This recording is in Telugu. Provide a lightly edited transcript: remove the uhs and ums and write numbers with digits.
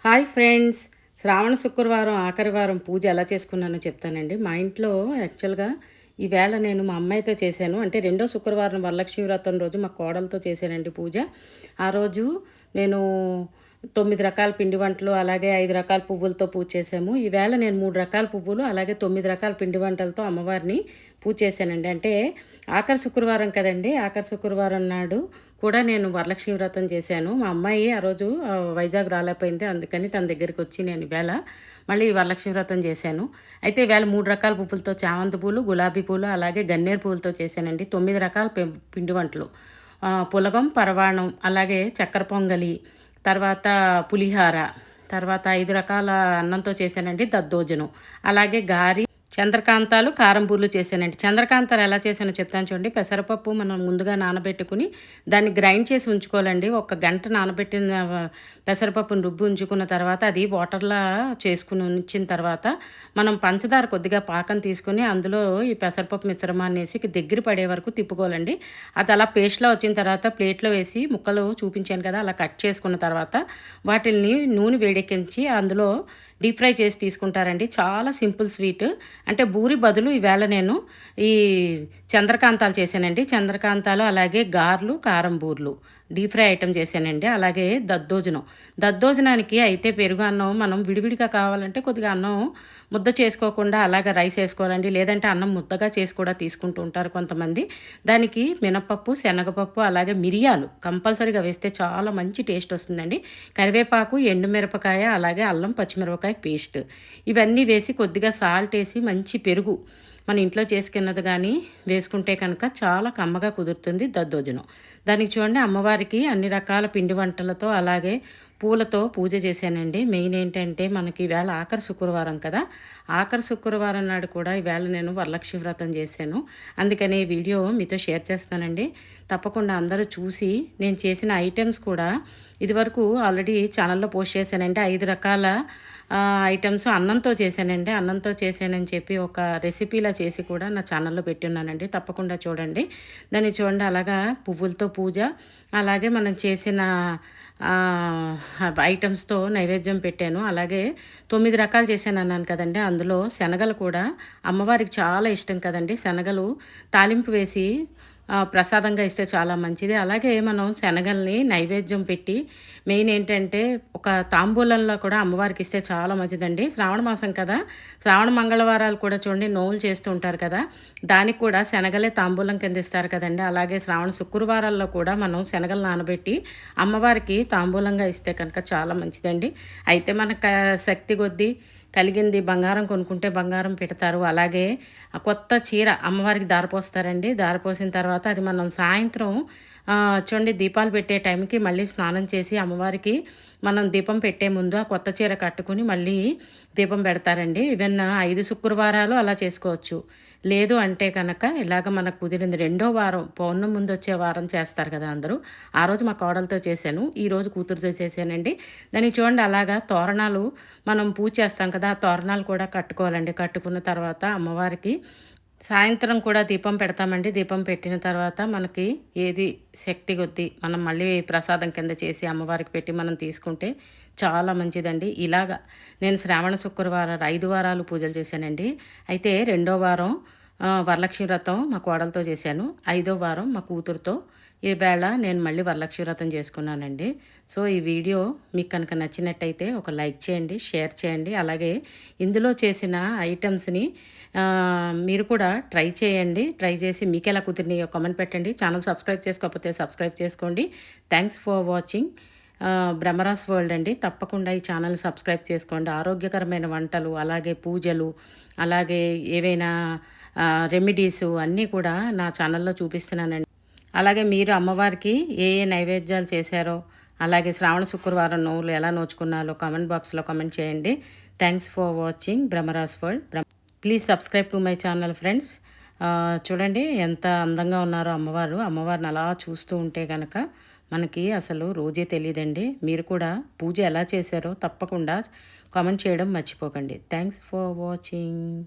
హాయ్ ఫ్రెండ్స్, శ్రావణ శుక్రవారం ఆఖరి వారం పూజ ఎలా చేసుకున్నానో చెప్తానండి. మా ఇంట్లో యాక్చువల్గా ఈవేళ నేను మా అమ్మాయితో చేశాను. అంటే రెండో శుక్రవారం వరలక్ష్మి వ్రతం రోజు మా కోడలతో చేశానండి పూజ. ఆ రోజు నేను 9 రకాల పిండి వంటలు అలాగే 5 రకాల పువ్వులతో పూజ చేసాము. ఈవేళ నేను 3 రకాల పువ్వులు అలాగే 9 రకాల పిండి వంటలతో అమ్మవారిని పూజ చేశానండి. అంటే ఆఖరి శుక్రవారం కదండి, ఆఖరి శుక్రవారం నాడు కూడా నేను వరలక్ష్మి వ్రతం చేశాను. మా అమ్మాయి ఆ రోజు వైజాగ్ రాలేకపోయింది. అందుకని తన దగ్గరికి వచ్చి నేను ఈవేళ మళ్ళీ వరలక్ష్మి వ్రతం చేశాను. అయితే ఈవేళ 3 రకాల పువ్వులతో చామంతి పూలు, గులాబీ పూలు అలాగే గన్నేరు పూలతో చేశానండి. 9 రకాల పిండి వంటలు, పులగం, పరవాణం అలాగే చక్కెర పొంగలి, తర్వాత పులిహార, తర్వాత 5 రకాల అన్నంతో చేశానండి దద్దోజనం, అలాగే గారి, చంద్రకాంతాలు, కారం బూర్లు చేశానండి. చంద్రకాంతాలు ఎలా చేశానో చెప్తాను చూడండి. పెసరపప్పు మనం ముందుగా నానబెట్టుకుని దాన్ని గ్రైండ్ చేసి ఉంచుకోవాలండి. ఒక గంట నానబెట్టిన పెసరపప్పును రుబ్బి ఉంచుకున్న తర్వాత అది వాటర్లా చేసుకుని ఉంచిన తర్వాత మనం పంచదార కొద్దిగా పాకం తీసుకుని అందులో ఈ పెసరపప్పు మిశ్రమాన్ని వేసి దగ్గర పడే వరకు తిప్పుకోవాలండి. అది అలా పేస్ట్లా వచ్చిన తర్వాత ప్లేట్లో వేసి ముక్కలు చూపించాను కదా, అలా కట్ చేసుకున్న తర్వాత వాటిని నూనె వేడెక్కించి అందులో డీప్ ఫ్రై చేసి తీసుకుంటారండి. చాలా సింపుల్ స్వీట్. అంటే బూరి బదులు ఈవేళ నేను ఈ చంద్రకాంతాలు చేశానండి. చంద్రకాంతాలు అలాగే గారెలు, కారం బూర్లు డీప్ ఫ్రై ఐటెం చేశానండి. అలాగే దద్దోజనానికి అయితే పెరుగు అన్నం మనం విడివిడిగా కావాలంటే కొద్దిగా అన్నం ముద్ద చేసుకోకుండా అలాగ రైస్ వేసుకోవాలండి. లేదంటే అన్నం ముద్దగా చేసి కూడా తీసుకుంటూ ఉంటారు కొంతమంది. దానికి మినపప్పు, శనగపప్పు అలాగే మిరియాలు కంపల్సరీగా వేస్తే చాలా మంచి టేస్ట్ వస్తుందండి. కరివేపాకు, ఎండుమిరపకాయ అలాగే అల్లం పచ్చిమిరపకాయ పేస్ట్ ఇవన్నీ వేసి కొద్దిగా సాల్ట్ వేసి మంచి పెరుగు మన ఇంట్లో చేసుకున్నది కానీ వేసుకుంటే కనుక చాలా కమ్మగా కుదురుతుంది దద్దోజనం. దానికి చూడండి, అమ్మవారికి అన్ని రకాల పిండి వంటలతో అలాగే పూలతో పూజ చేశానండి. మెయిన్ ఏంటంటే మనకి ఈవేళ ఆఖరి శుక్రవారం కదా, ఆఖరి శుక్రవారం నాడు కూడా ఈవేళ నేను వరలక్ష్మి వ్రతం చేశాను. అందుకని ఈ వీడియో మీతో షేర్ చేస్తానండి. తప్పకుండా అందరూ చూసి నేను చేసిన ఐటమ్స్ కూడా ఇదివరకు ఆల్రెడీ ఛానల్లో పోస్ట్ చేశానండి. 5 రకాల ఐటమ్స్ అన్నంతో చేశానండి. అన్నంతో చేశానని చెప్పి ఒక రెసిపీలా చేసి కూడా నా ఛానల్లో పెట్టున్నానండి. తప్పకుండా చూడండి. దాన్ని చూడండి, అలాగా పువ్వులతో పూజ అలాగే మనం చేసిన ఐటమ్స్తో నైవేద్యం పెట్టాను. అలాగే 9 రకాలు చేశాను అన్నాను కదండి. అందులో శనగలు కూడా అమ్మవారికి చాలా ఇష్టం కదండి. శనగలు తాలింపు వేసి ప్రసాదంగా ఇస్తే చాలా మంచిది. అలాగే మనం శనగల్ని నైవేద్యం పెట్టి మెయిన్ ఏంటంటే ఒక తాంబూలంలో కూడా అమ్మవారికి ఇస్తే చాలా మంచిదండి. శ్రావణ మాసం కదా, శ్రావణ మంగళవారాలు కూడా చూడండి నోవులు చేస్తూ ఉంటారు కదా, దానికి కూడా శనగలే తాంబూలం కింద ఇస్తారు కదండి. అలాగే శ్రావణ శుక్రవారాల్లో కూడా మనం శనగలు నానబెట్టి అమ్మవారికి తాంబూలంగా ఇస్తే కనుక చాలా మంచిదండి. అయితే మనకు శక్తి కొద్దీ కలిగింది బంగారం కొనుక్కుంటే బంగారం పెడతారు. అలాగే కొత్త చీర అమ్మవారికి దారపోస్తారండి. దారపోసిన తర్వాత అది మనం సాయంత్రం చూడండి దీపాలు పెట్టే టైంకి మళ్ళీ స్నానం చేసి అమ్మవారికి మనం దీపం పెట్టే ముందు ఆ కొత్త చీర కట్టుకుని మళ్ళీ దీపం పెడతారండి. ఈవెన్ 5 శుక్రవారాలు అలా చేసుకోవచ్చు. లేదు అంటే కనుక ఇలాగ మనకు కుదిరింది రెండో వారం పౌర్ణమి ముందు వచ్చే వారం చేస్తారు కదా అందరూ. ఆ రోజు మా కోడలతో చేశాను, ఈరోజు కూతురుతో చేశానండి. దానికి చూడండి, అలాగా తోరణాలు మనం పూజ చేస్తాం కదా, ఆ తోరణాలు కూడా కట్టుకోవాలండి. కట్టుకున్న తర్వాత అమ్మవారికి సాయంత్రం కూడా దీపం పెడతామండి. దీపం పెట్టిన తర్వాత మనకి ఏది శక్తి కొద్దీ మనం మళ్ళీ ప్రసాదం కింద చేసి అమ్మవారికి పెట్టి మనం తీసుకుంటే చాలా మంచిదండి. ఇలాగా నేను శ్రావణ శుక్రవారాలు 5 వారాలు పూజలు చేశానండి. అయితే రెండో వారం వరలక్ష్మి వ్రతం మా కోడలతో చేశాను. 5వ వారం మా కూతురుతో. ఈవేళ నేను మళ్ళీ వరలక్ష్మి వ్రతం చేసుకున్నానండి. సో ఈ వీడియో మీకు కనుక నచ్చినట్టయితే ఒక లైక్ చేయండి, షేర్ చేయండి. అలాగే ఇందులో చేసిన ఐటమ్స్ని మీరు కూడా ట్రై చేయండి. ట్రై చేసి మీకు ఎలా కుదిరినాయో కామెంట్ పెట్టండి. ఛానల్ సబ్స్క్రైబ్ చేసుకోకపోతే సబ్స్క్రైబ్ చేసుకోండి. Thanks for watching Brahmaras world అండి. తప్పకుండా ఈ ఛానల్ సబ్స్క్రైబ్ చేసుకోండి. ఆరోగ్యకరమైన వంటలు అలాగే పూజలు అలాగే ఏవైనా రెమెడీసు అన్నీ కూడా నా ఛానల్లో చూపిస్తున్నానండి. అలాగే మీరు అమ్మవారికి ఏ ఏ నైవేద్యాలు చేశారో అలాగే శ్రావణ శుక్రవారం నోవులు ఎలా నోచుకున్నారో కామెంట్ బాక్స్లో కామెంట్ చేయండి. Thanks for watching Brahmaras world. Please subscribe to my channel friends. చూడండి ఎంత అందంగా ఉన్నారో అమ్మవారు. అమ్మవారిని అలా చూస్తూ ఉంటే కనుక మనకి అసలు రోజే తెలియదండి. మీరు కూడా పూజ ఎలా చేశారో తప్పకుండా కామెంట్ చేయడం మర్చిపోకండి. Thanks for watching.